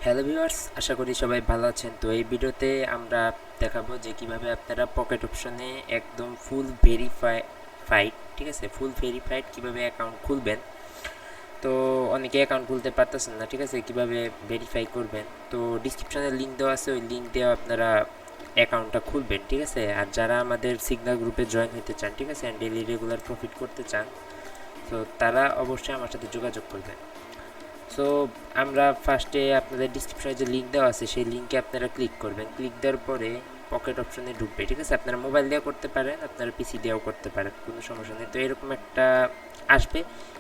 Hello viewers, আশা করি সবাই ভালো আছেন। তো এই ভিডিওতে আমরা দেখাবো যে কিভাবে আপনারা পকেট অপশনে একদম ফুল ভেরিফাইড, ঠিক আছে, ফুল ভেরিফাইড কিভাবে অ্যাকাউন্ট খুলবেন। তো অনেকে অ্যাকাউন্ট খুলতে পারতেছেন না, ঠিক আছে, কিভাবে ভেরিফাই করবেন। তো ডিসক্রিপশনে লিঙ্ক দেওয়া আছে, ওই লিঙ্ক দেওয়া আপনারা অ্যাকাউন্টটা খুলবেন, ঠিক আছে। আর যারা আমাদের সিগন্যাল গ্রুপে জয়েন হতে চান, ঠিক আছে, ডেইলি রেগুলার প্রফিট করতে চান, তো তারা অবশ্যই আমার সাথে যোগাযোগ করবেন। সো আমরা ফার্স্টে আপনাদের ডিসক্রিপশনে যে লিঙ্ক দেওয়া আছে সেই লিঙ্কে আপনারা ক্লিক করবেন। ক্লিক দেওয়ার পরে পকেট অপশনে ঢুকবে, ঠিক আছে। আপনারা মোবাইল দিয়েও করতে পারেন, আপনারা পিসি দিয়েও করতে পারেন, কোনো সমস্যা নেই। তো এরকম একটা আসবে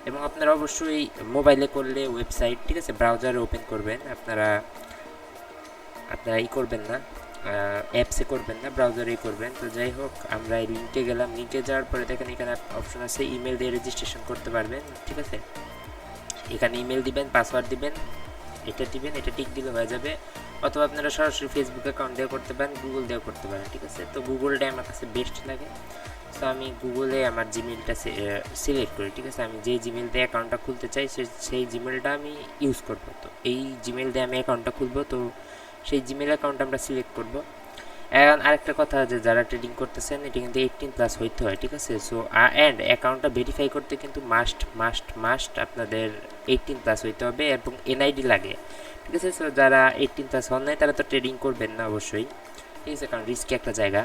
এবং আপনারা অবশ্যই মোবাইলে করলে ওয়েবসাইট, ঠিক আছে, ব্রাউজারে ওপেন করবেন। আপনারা করবেন না, অ্যাপসে করবেন না, ব্রাউজারেই করবেন। তো যাই হোক, আমরা এই লিঙ্কে গেলাম। লিঙ্কে যাওয়ার পরে দেখেন এখানে অপশন আছে ইমেল দিয়ে রেজিস্ট্রেশন করতে পারবেন, ঠিক আছে। এখানে ইমেল দিবেন, পাসওয়ার্ড দিবেন, এটা টিক দিলে হয়ে যাবে। অথবা আপনারা সরাসরি ফেসবুক অ্যাকাউন্ট দিয়ে করতে পারেন, গুগল দিয়েও করতে পারেন, ঠিক আছে। তো গুগলটা আমার কাছে বেস্ট লাগে, সো আমি গুগলে আমার জিমেলটা সিলেক্ট করি, ঠিক আছে। আমি যে জিমেল দিয়ে অ্যাকাউন্টটা খুলতে চাই সেই জিমেলটা আমি ইউজ করব। তো এই জিমেল দিয়ে আমি অ্যাকাউন্টটা খুলবো, তো সেই জিমেল অ্যাকাউন্ট আমরা সিলেক্ট করব। এখন আরেকটা কথা, যে যারা ট্রেডিং করতেছেন এটা কিন্তু 18+ হইতে হয়, ঠিক আছে। সো অ্যান্ড অ্যাকাউন্টটা ভেরিফাই করতে কিন্তু মাস্ট আপনাদের 18+ হইতে হবে এবং এনআইডি লাগে, ঠিক আছে। সো যারা 18+ হন নাই তারা তো ট্রেডিং করবেন না অবশ্যই, ঠিক আছে, কারণ রিস্কি একটা জায়গা।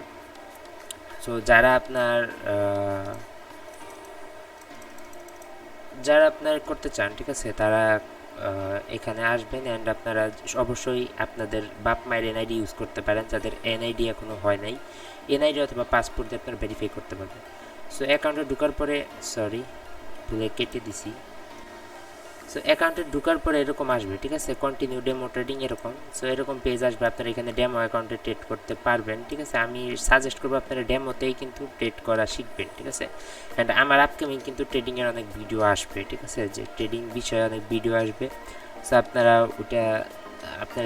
সো যারা আপনার করতে চান, ঠিক আছে, তারা এখানে আসবেন। অ্যান্ড আপনারা অবশ্যই আপনাদের বাপ মায়ের এনআইডি ইউজ করতে পারেন, যাদের এনআইডি এখনও হয় নাই। এনআইডি অথবা পাসপোর্ট দিয়ে আপনারা ভেরিফাই করতে পারবেন। সো অ্যাকাউন্টে ঢোকার পরে ভুলে কেটে দিছি। সো অ্যাকাউন্টে ঢোকার পরে এরকম আসবে, ঠিক আছে, কন্টিনিউ ডেমো ট্রেডিং এরকম। সো এরকম পেজ আসবে, আপনারা এখানে ডেমো অ্যাকাউন্টে ট্রেড করতে পারবেন, ঠিক আছে। আমি সাজেস্ট করবো আপনারা ডেমোতেই কিন্তু ট্রেড করা শিখবেন, ঠিক আছে। অ্যান্ড আমার আপকামিং কিন্তু ট্রেডিংয়ের অনেক ভিডিও আসবে, ঠিক আছে, যে ট্রেডিং বিষয়ে অনেক ভিডিও আসবে। সো আপনারা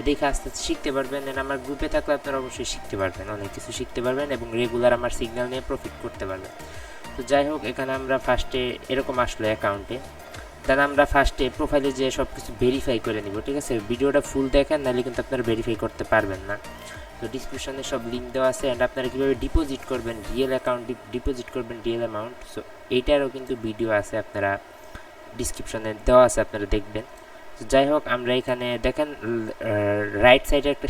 দেখে আস্তে আস্তে শিখতে পারবেন। অ্যান্ড আমার গ্রুপে থাকলে আপনারা অবশ্যই শিখতে পারবেন, অনেক কিছু শিখতে পারবেন এবং রেগুলার আমার সিগন্যাল নিয়ে প্রফিট করতে পারবেন। তো যাই হোক, এখানে আমরা ফার্স্টে এরকম আসলো অ্যাকাউন্টে। দেন আমরা ফার্স্টে প্রোফাইলে যে সব কিছু ভেরিফাই করে নিব, ঠিক আছে। ভিডিওটা ফুল দেখেন, নাহলে কিন্তু আপনারা ভেরিফাই করতে পারবেন না। তো ডিসক্রিপশনে সব লিঙ্ক দেওয়া আছে। অ্যান্ড আপনারা কীভাবে ডিপোজিট করবেন, রিয়েল অ্যাকাউন্ট ডিপোজিট করবেন রিয়েল অ্যামাউন্ট, সো এইটারও কিন্তু ভিডিও আছে, আপনারা ডিসক্রিপশনে দেওয়া আছে, আপনারা দেখবেন। তো যাই হোক, আমরা এখানে দেখেন রাইট সাইডে একটা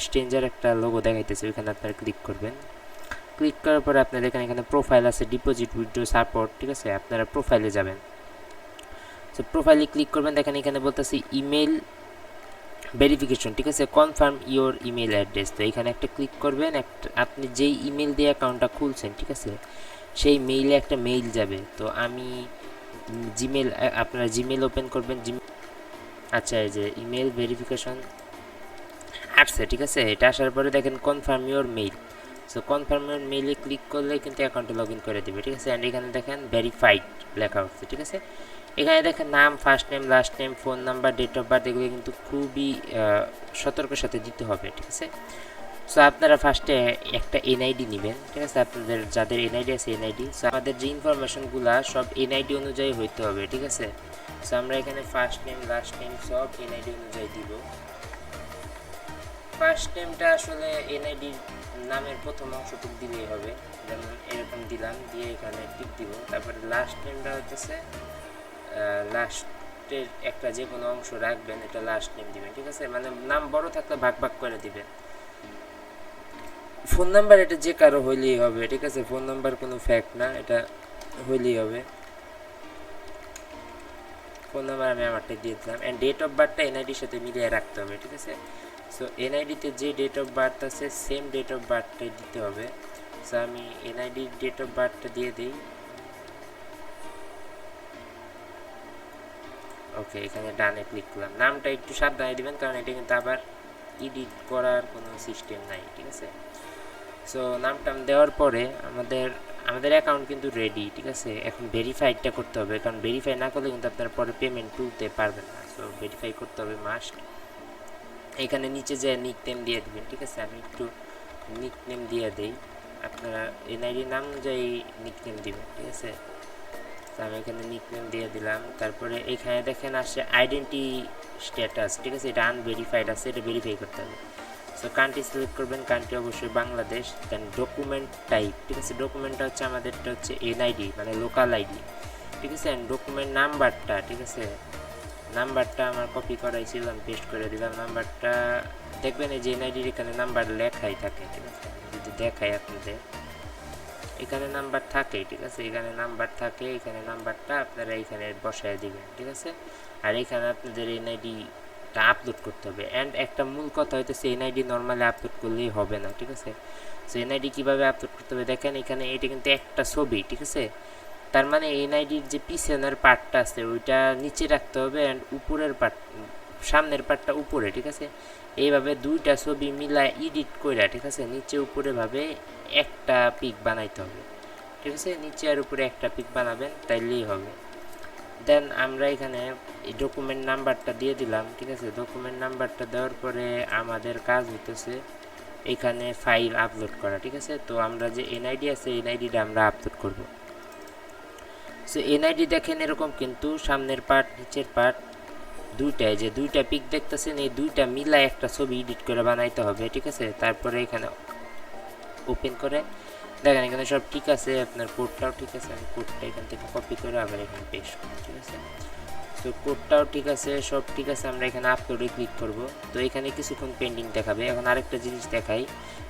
স্ট্রেঞ্জার একটা লোগো দেখাইতেছে, ওইখানে আপনারা ক্লিক করবেন। ক্লিক করার পরে আপনারা দেখেন এখানে প্রোফাইল আছে, ডিপোজিট উইথড্র সাপোর্ট, ঠিক আছে। আপনারা প্রোফাইলে যাবেন। সো প্রোফাইলে ক্লিক করবেন, দেখেন এখানে বলতেছি ইমেল ভেরিফিকেশন, ঠিক আছে, কনফার্ম ইওর ইমেল অ্যাড্রেস। তো এখানে একটা ক্লিক করবেন। আপনি যেই ইমেল দিয়ে অ্যাকাউন্টটা খুলছেন, ঠিক আছে, সেই মেইলে একটা মেইল যাবে। তো আমি জিমেল, আপনারা জিমেল ওপেন করবেন। আচ্ছা, এই যে ইমেল ভেরিফিকেশন আসছে, ঠিক আছে। এটা আসার পরে দেখেন confirm your mail. So confirm your মেইলে ক্লিক করলে কিন্তু অ্যাকাউন্টে লগ ইন করে দেবে, ঠিক আছে। অ্যান্ড এখানে দেখেন ভেরিফাইড লেখা হচ্ছে, ঠিক আছে। এখানে দেখেন নাম, first name, last name, phone number, date of birth, এগুলো কিন্তু খুবই সতর্কের সাথে দিতে হবে, ঠিক আছে। সো আপনারা ফার্স্টে একটা এনআইডি নেবেন, ঠিক আছে, আপনাদের যাদের এনআইডি আছে এনআইডি। সো আমাদের যে ইনফরমেশনগুলো সব এনআইডি অনুযায়ী হইতে হবে, ঠিক আছে। সো আমরা এখানে ফার্স্ট নেম, লাস্ট নেম সব এনআইডি অনুযায়ী দিব। ফার্স্ট নেমটা আসলে এনআইডির নামের প্রথম অংশটুক দিলেই হবে, যেমন এরকম দিলাম, দিয়ে এখানে টিক দিব। তারপরে লাস্ট নেমটা হচ্ছে লাস্টের একটা যে কোনো অংশ রাখবেন, এটা লাস্ট নেম দিবেন, ঠিক আছে। মানে নাম বড় থাকলে ভাগ ভাগ করে দিবেন। ফোন নাম্বার এটা যে কারো হইলেই হবে, ঠিক আছে, ফোন নাম্বার কোনো ফ্যাক্ট না, এটা হইলেই হবে। ফোন নাম্বার আমি আমারটা দিয়ে দিলাম। অ্যান্ড ডেট অফ বার্থটা এনআইডির সাথে মিলিয়ে রাখতে হবে, ঠিক আছে। সো এনআইডিতে যে ডেট অফ বার্থ আছে সেম ডেট অফ বার্থটাই দিতে হবে। সো আমি এনআইডির ডেট অফ বার্থটা দিয়ে দিই। ওকে, এখানে ডানে ক্লিক করলাম। নামটা একটু সাবধানে দিবেন, কারণ এটা কিন্তু আবার এডিট করার কোনো সিস্টেম নাই, ঠিক আছে। সো নামটা দেওয়ার পরে আমাদের অ্যাকাউন্ট কিন্তু রেডি, ঠিক আছে। এখন ভেরিফাইডটা করতে হবে, কারণ ভেরিফাই না করলে কিন্তু আপনার পরে পেমেন্ট তুলতে পারবেন না। সো ভেরিফাই করতে হবে মাস্ট। এখানে নিচে যে নিক নেম দিয়ে দেবেন, ঠিক আছে। আমি একটু নিক নেম দিয়ে দিই, আপনারা এনআইডির নাম অনুযায়ী নিক নেম দিবেন, ঠিক আছে। আমি এখানে নিকনেম দিয়ে দিলাম। তারপরে এখানে দেখেন আসছে আইডেন্টি স্ট্যাটাস, ঠিক আছে, এটা আনভেরিফাইড আছে, এটা ভেরিফাই করতে হবে। সো কান্ট্রি সিলেক্ট করবেন, কান্ট্রি অবশ্যই বাংলাদেশ। দেন ডকুমেন্ট টাইপ, ঠিক আছে, ডকুমেন্টটা হচ্ছে আমাদেরটা হচ্ছে এনআইডি মানে লোকাল আইডি, ঠিক আছে। অ্যান্ড ডকুমেন্ট নাম্বারটা, ঠিক আছে, নাম্বারটা আমার কপি করাইছিল, আমি পেস্ট করে দিলাম নাম্বারটা। দেখবেন এই যে এনআইডির এখানে নাম্বার লেখাই থাকে, ঠিক আছে, যদি দেখাই আপনাদের এখানে নাম্বার থাকে, ঠিক আছে, এখানে নাম্বার থাকে, এখানে নাম্বারটা আপনারা এখানে বসায় দিবেন, ঠিক আছে। আর এখানে আপনাদের এনআইডিটা আপলোড করতে হবে। অ্যান্ড একটা মূল কথা হইতেছে এনআইডি নর্মালি আপলোড করলেই হবে না, ঠিক আছে। সো এনআইডি কীভাবে আপলোড করতে হবে দেখেন, এখানে এটা কিন্তু একটা ছবি, ঠিক আছে। তার মানে এনআইডির যে পিছনের পার্টটা আছে ওইটা নিচে রাখতে হবে, অ্যান্ড উপরের পার্ট সামনের পার্টটা উপরে, ঠিক আছে। এইভাবে দুইটা ছবি মিলায় এডিট করে, ঠিক আছে, নিচে উপরে ভাবে একটা পিক বানাইতে হবে, ঠিক আছে। নিচে আর উপরে একটা পিক বানাবেন, তাইলেই হবে। দেন আমরা এখানে ডকুমেন্ট নাম্বারটা দিয়ে দিলাম, ঠিক আছে। ডকুমেন্ট নাম্বারটা দেওয়ার পরে আমাদের কাজ হইতেছে এখানে ফাইল আপলোড করা, ঠিক আছে। তো আমরা যে এনআইডি আছে এনআইডিটা আমরা আপলোড করব। সো এনআইডি দেখেন এরকম, কিন্তু সামনের পার্ট নিচের পার্ট দুইটায় যে দুইটা পিক দেখতেছেন এই দুইটা মিলা একটা ছবি এডিট করে বানাইতে হবে, ঠিক আছে। তারপরে এখানে ওপেন করে দেখেন এখানে সব ঠিক আছে, আপনার কোডটাও ঠিক আছে। আমি কোডটা এখান থেকে কপি করে আবার এখানে পেস্ট করি, ঠিক আছে। তো কোডটাও ঠিক আছে, সব ঠিক আছে। আমরা এখানে আপলোডে ক্লিক করব। তো এখানে কিছুক্ষণ পেন্ডিং দেখাবে। এখন আরেকটা জিনিস দেখাই,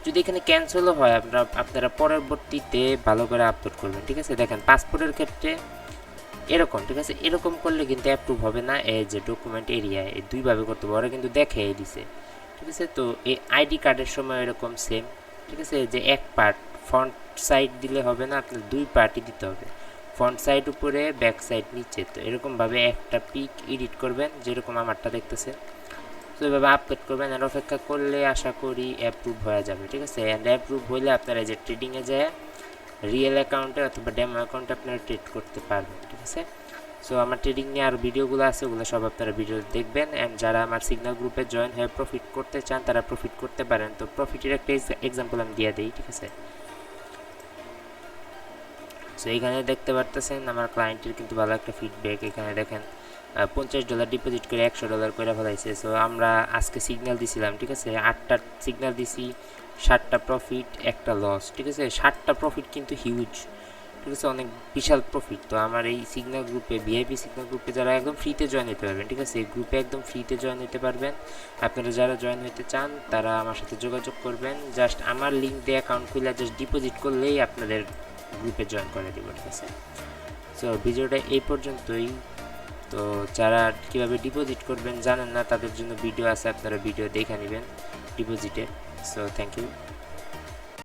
যদি এখানে ক্যান্সেলও হয় আপনারা পরবর্তীতে ভালো করে আপলোড করবেন, ঠিক আছে। দেখেন পাসপোর্টের ক্ষেত্রে এরকম, ঠিক আছে, এরকম করলে কিন্তু অ্যাপ্রুভ হবে না। এই যে ডকুমেন্ট এরিয়া এই দুইভাবে করতে হবে, ওরা কিন্তু দেখে দিছে, ঠিক আছে। তো এই আইডি কার্ডের সময় এরকম সেম, ঠিক আছে, যে এক পার্ট ফ্রন্ট সাইড দিলে হবে না, আপনার দুই পার্টই দিতে হবে, ফ্রন্ট সাইড উপরে ব্যাক সাইড নিচে। তো এরকমভাবে একটা পিক এডিট করবেন যেরকম আমারটা দেখতেছে। তো এভাবে আপলোড করবেন, আর অপেক্ষা করলে আশা করি অ্যাপ্রুভ হয়ে যাবে, ঠিক আছে। অ্যান্ড অ্যাপ্রুভ হলে আপনারা যে ট্রেডিংয়ে যায় রিয়েল অ্যাকাউন্টে অথবা ডেমো অ্যাকাউন্টে আপনারা ট্রেড করতে পারবেন, ঠিক আছে। সো আমার ট্রেডিং নিয়ে আরও ভিডিওগুলো আছে, ওগুলো সব আপনারা ভিডিও দেখবেন। অ্যান্ড যারা আমার সিগন্যাল গ্রুপে জয়েন হয়ে প্রফিট করতে চান তারা প্রফিট করতে পারেন। তো প্রফিটের একটা এক্সাম্পল আমি দিয়ে দিই, ঠিক আছে। সো এইখানে দেখতে পারতেছেন আমার ক্লায়েন্টের কিন্তু ভালো একটা ফিডব্যাক। এখানে দেখেন $50 ডিপোজিট করে $100 করে ফেলাইছে। সো আমরা আজকে সিগন্যাল দিছিলাম, ঠিক আছে, 8টা সিগন্যাল দিছি, 7টা প্রফিট, একটা লস, ঠিক আছে। 7টা প্রফিট কিন্তু হিউজ, ঠিক আছে, অনেক বিশাল প্রফিট। তো আমার এই সিগন্যাল গ্রুপে ভিআইপি সিগন্যাল গ্রুপে যারা একদম ফ্রিতে জয়েন হতে পারবেন, ঠিক আছে, এই গ্রুপে একদম ফ্রিতে জয়েন হতে পারবেন। আপনারা যারা জয়েন হতে চান তারা আমার সাথে যোগাযোগ করবেন, জাস্ট আমার লিঙ্ক দিয়ে অ্যাকাউন্ট খুলে জাস্ট ডিপোজিট করলেই আপনাদের গ্রুপে জয়েন করে দেবো, ঠিক আছে। সো ভিডিওটা এই পর্যন্তই। তো যারা কীভাবে ডিপোজিট করবেন জানেন না তাদের জন্য ভিডিও আছে, আপনারা ভিডিও দেখে নেবেন ডিপোজিটে। So thank you.